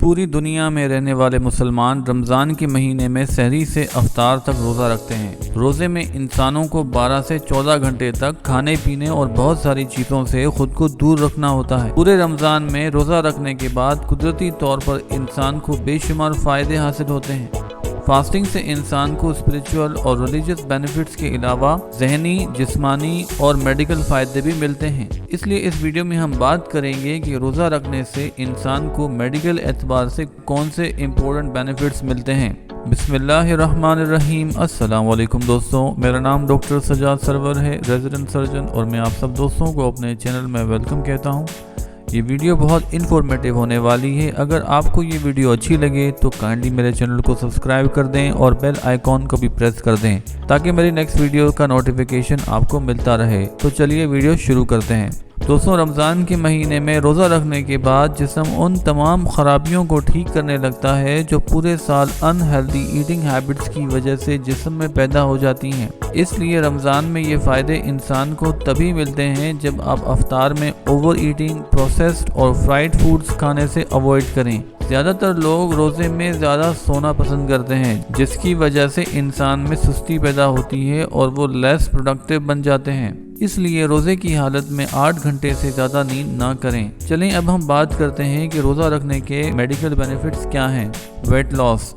पूरी दुनिया में रहने वाले मुसलमान रमज़ान के महीने में सहरी से अफ्तार तक रोज़ा रखते हैं। रोज़े में इंसानों को 12 से 14 घंटे तक खाने पीने और बहुत सारी चीज़ों से खुद को दूर रखना होता है। पूरे रमज़ान में रोज़ा रखने के बाद कुदरती तौर पर इंसान को बेशुमार फ़ायदे हासिल होते हैं। फास्टिंग से इंसान को स्पिरिचुअल और रिलीजियस बेनिफिट्स के अलावा जहनी, जिस्मानी और मेडिकल फ़ायदे भी मिलते हैं। इसलिए इस वीडियो में हम बात करेंगे कि रोज़ा रखने से इंसान को मेडिकल एतबार से कौन से इम्पोर्टेंट बेनिफिट्स मिलते हैं। बिस्मिल्लाहिर्रहमानिर्रहीम। अस्सलाम वालेकुम दोस्तों, मेरा नाम डॉक्टर सजाद सरवर है, रेजिडेंट सर्जन, और मैं आप सब दोस्तों को अपने चैनल में वेलकम कहता हूँ। ये वीडियो बहुत इन्फॉर्मेटिव होने वाली है। अगर आपको ये वीडियो अच्छी लगे तो काइंडली मेरे चैनल को सब्सक्राइब कर दें और बेल आइकॉन को भी प्रेस कर दें ताकि मेरी नेक्स्ट वीडियो का नोटिफिकेशन आपको मिलता रहे। तो चलिए वीडियो शुरू करते हैं। दोस्तों, रमज़ान के महीने में रोज़ा रखने के बाद जिस्म उन तमाम ख़राबियों को ठीक करने लगता है जो पूरे साल अनहेल्दी ईटिंग हैबिट्स की वजह से जिस्म में पैदा हो जाती हैं। इसलिए रमज़ान में ये फ़ायदे इंसान को तभी मिलते हैं जब आप अफ्तार में ओवर ईटिंग, प्रोसेस्ड और फ्राइड फूड्स खाने से अवॉइड करें। ज़्यादातर लोग रोज़े में ज़्यादा सोना पसंद करते हैं, जिसकी वजह से इंसान में सुस्ती पैदा होती है और वो लेस प्रोडक्टिव बन जाते हैं। इसलिए रोज़े की हालत में 8 घंटे से ज़्यादा नींद ना करें। चलें अब हम बात करते हैं कि रोज़ा रखने के मेडिकल बेनिफिट्स क्या हैं। Weight loss.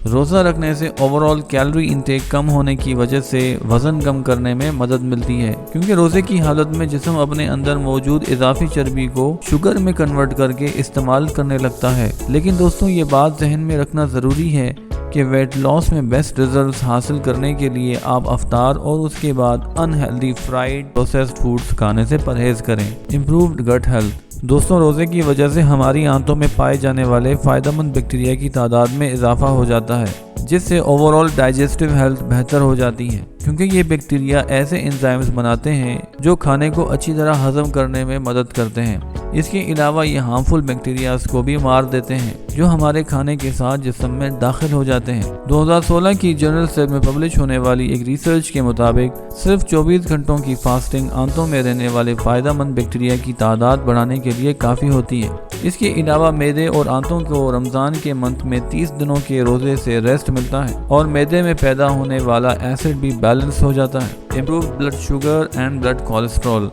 रोज़ा रखने से ओवरऑल कैलोरी इंटेक कम होने की वजह से वज़न कम करने में मदद मिलती है, क्योंकि रोज़े की हालत में जिस्म अपने अंदर मौजूद इजाफी चर्बी को शुगर में कन्वर्ट करके इस्तेमाल करने लगता है। लेकिन दोस्तों, ये बात जहन में रखना ज़रूरी है कि वेट लॉस में बेस्ट रिजल्ट्स हासिल करने के लिए आप अफ्तार और उसके बाद अनहेल्दी फ्राइड प्रोसेस्ड फूड्स खाने से परहेज़ करें। Improved gut health. दोस्तों, रोज़े की वजह से हमारी आंतों में पाए जाने वाले फ़ायदेमंद बैक्टीरिया की तादाद में इजाफा हो जाता है, जिससे ओवरऑल डाइजेस्टिव हेल्थ बेहतर हो जाती है, क्योंकि ये बैक्टीरिया ऐसे एंजाइम्स बनाते हैं जो खाने को अच्छी तरह हजम करने में मदद करते हैं। इसके अलावा ये हार्मफुल बैक्टीरियाज को भी मार देते हैं जो हमारे खाने के साथ जिस्म में दाखिल हो जाते हैं। 2016 की जर्नल सेल में पब्लिश होने वाली एक रिसर्च के मुताबिक सिर्फ 24 घंटों की फास्टिंग आंतों में रहने वाले फ़ायदेमंद बैक्टीरिया की तादाद बढ़ाने के लिए काफ़ी होती है। इसके अलावा मैदे और आंतों को रमज़ान के मंथ में 30 दिनों के रोज़े से रेस्ट मिलता है और मैदे में पैदा होने वाला एसिड भी बैलेंस हो जाता है। Improve blood sugar and blood cholesterol.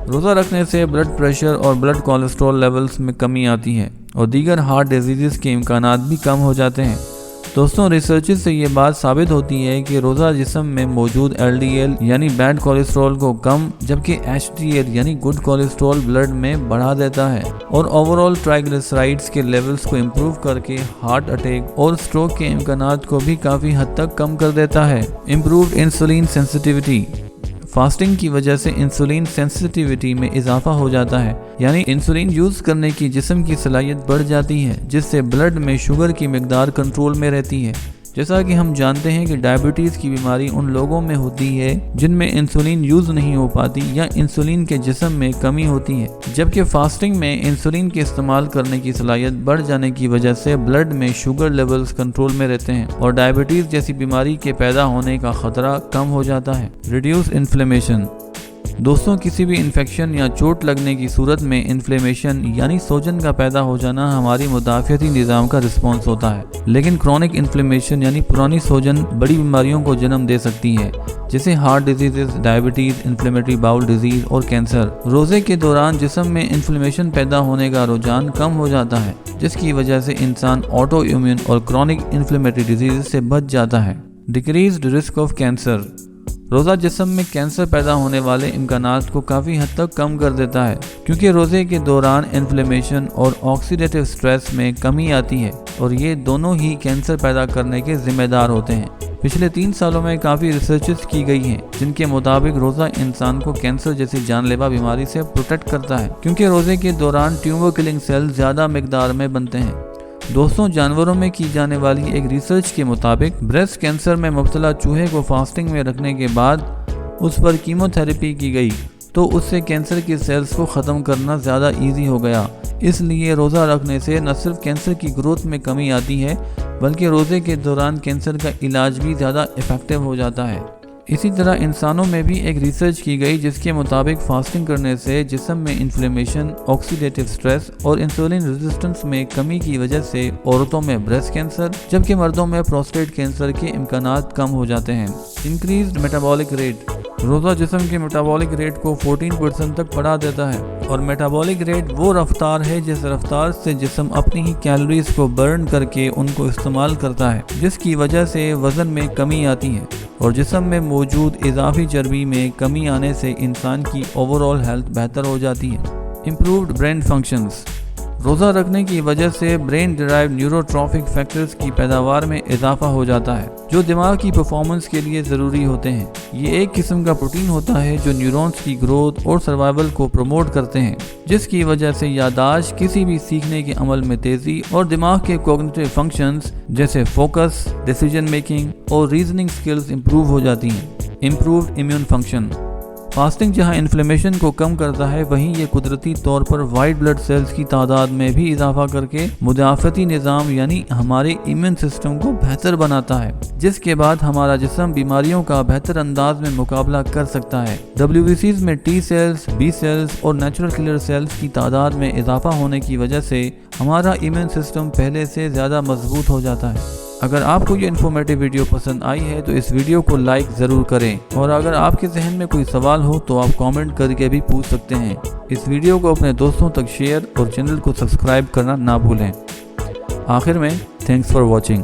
रोज़ा रखने से ब्लड प्रेशर और ब्लड कोलेस्ट्रॉल लेवल्स में कमी आती है और दीगर हार्ट डिजीज़ के इम्कानात भी कम हो जाते हैं। दोस्तों, रिसर्च से ये बात साबित होती है कि रोज़ा जिस्म में मौजूद LDL यानी बैड कोलेस्ट्रॉल को कम, जबकि HDL यानी गुड कोलेस्ट्रॉल ब्लड में बढ़ा देता है और ओवरऑल ट्राइग्लिसराइड्स के लेवल्स को इम्प्रूव करके हार्ट अटैक और स्ट्रोक के इम्कानात को भी काफ़ी हद तक कम कर देता है। Improved insulin sensitivity. फास्टिंग की वजह से इंसुलिन सेंसिटिविटी में इजाफा हो जाता है, यानी इंसुलिन यूज़ करने की जिस्म की सलाहियत बढ़ जाती है, जिससे ब्लड में शुगर की मिकदार कंट्रोल में रहती है। जैसा कि हम जानते हैं कि डायबिटीज़ की बीमारी उन लोगों में होती है जिनमें इंसुलिन यूज़ नहीं हो पाती या इंसुलिन के जिस्म में कमी होती है, जबकि फास्टिंग में इंसुलिन के इस्तेमाल करने की सलाहियत बढ़ जाने की वजह से ब्लड में शुगर लेवल्स कंट्रोल में रहते हैं और डायबिटीज़ जैसी बीमारी के पैदा होने का खतरा कम हो जाता है। Reduce inflammation. दोस्तों, किसी भी इन्फेक्शन या चोट लगने की सूरत में इन्फ्लेमेशन यानी सोजन का पैदा हो जाना हमारी मुदाफ़ियती निज़ाम का रिस्पॉन्स होता है, लेकिन क्रॉनिक इन्फ्लेमेशन यानी पुरानी सोजन बड़ी बीमारियों को जन्म दे सकती है, जैसे heart disease, diabetes, inflammatory bowel disease और कैंसर। रोज़े के दौरान जिस्म में इन्फ्लेमेशन पैदा होने का रुझान कम हो जाता है, जिसकी वजह से इंसान ऑटो इम्यून और क्रॉनिक इन्फ्लेमेटरी डिजीज़ से बच जाता है। Decreased risk of cancer. रोज़ा जिस्म में कैंसर पैदा होने वाले इम्कानात को काफ़ी हद तक कम कर देता है, क्योंकि रोज़े के दौरान इन्फ्लेमेशन और ऑक्सीडेटिव स्ट्रेस में कमी आती है और ये दोनों ही कैंसर पैदा करने के ज़िम्मेदार होते हैं। पिछले 3 सालों में काफ़ी रिसर्चेस की गई हैं जिनके मुताबिक रोज़ा इंसान को कैंसर जैसी जानलेवा बीमारी से प्रोटेक्ट करता है, क्योंकि रोज़े के दौरान ट्यूमर किलिंग सेल ज़्यादा मिकदार में बनते हैं। दोस्तों, जानवरों में की जाने वाली एक रिसर्च के मुताबिक ब्रेस्ट कैंसर में मुब्तला चूहे को फास्टिंग में रखने के बाद उस पर कीमोथेरेपी की गई तो उससे कैंसर की सेल्स को ख़त्म करना ज़्यादा इजी हो गया। इसलिए रोज़ा रखने से न सिर्फ कैंसर की ग्रोथ में कमी आती है, बल्कि रोज़े के दौरान कैंसर का इलाज भी ज़्यादा इफ़ेक्टिव हो जाता है। اسی طرح انسانوں میں بھی ایک ریسرچ کی گئی جس کے مطابق فاسٹنگ کرنے سے جسم میں انفلیمیشن، آکسیڈیٹیو سٹریس اور انسولین ریزسٹنس میں کمی کی وجہ سے عورتوں میں بریسٹ کینسر جبکہ مردوں میں پروسٹیٹ کینسر کے امکانات کم ہو جاتے ہیں۔ انکریزڈ میٹابولک ریٹ، روزہ جسم کے میٹابولک ریٹ کو 14% تک بڑھا دیتا ہے، اور میٹابولک ریٹ وہ رفتار ہے جس رفتار سے جسم اپنی ہی کیلوریز کو برن کر کے ان کو استعمال کرتا ہے، جس کی وجہ سے وزن میں کمی آتی ہے اور جسم میں موجود اضافی چربی میں کمی آنے سے انسان کی اوور آل ہیلتھ بہتر ہو جاتی ہے۔ امپرووڈ برین فنکشنز، روزہ رکھنے کی وجہ سے برین ڈرائیو نیوروٹرافک فیکٹرز کی پیداوار میں اضافہ ہو جاتا ہے جو دماغ کی پرفارمنس کے لیے ضروری ہوتے ہیں۔ یہ ایک قسم کا پروٹین ہوتا ہے جو نیورونز کی گروتھ اور سروائیول کو پروموٹ کرتے ہیں، جس کی وجہ سے یادداشت، کسی بھی سیکھنے کے عمل میں تیزی اور دماغ کے کوگنیٹو فنکشنز جیسے فوکس، ڈیسیجن میکنگ اور ریزننگ سکلز امپروو ہو جاتی ہیں۔ امپرووڈ امیون فنکشن، فاسٹنگ جہاں انفلیمیشن کو کم کرتا ہے وہیں یہ قدرتی طور پر وائٹ بلڈ سیلز کی تعداد میں بھی اضافہ کر کے مدافعتی نظام یعنی ہمارے ایمیون سسٹم کو بہتر بناتا ہے، جس کے بعد ہمارا جسم بیماریوں کا بہتر انداز میں مقابلہ کر سکتا ہے۔ WBCs میں ٹی سیلز، بی سیلز اور نیچرل کلر سیلز کی تعداد میں اضافہ ہونے کی وجہ سے ہمارا ایمیون سسٹم پہلے سے زیادہ مضبوط ہو جاتا ہے۔ اگر آپ کو یہ انفارمیٹیو ویڈیو پسند آئی ہے تو اس ویڈیو کو لائک ضرور کریں، اور اگر آپ کے ذہن میں کوئی سوال ہو تو آپ کامنٹ کر کے بھی پوچھ سکتے ہیں۔ اس ویڈیو کو اپنے دوستوں تک شیئر اور چینل کو سبسکرائب کرنا نہ بھولیں۔ آخر میں تھینکس فار واچنگ۔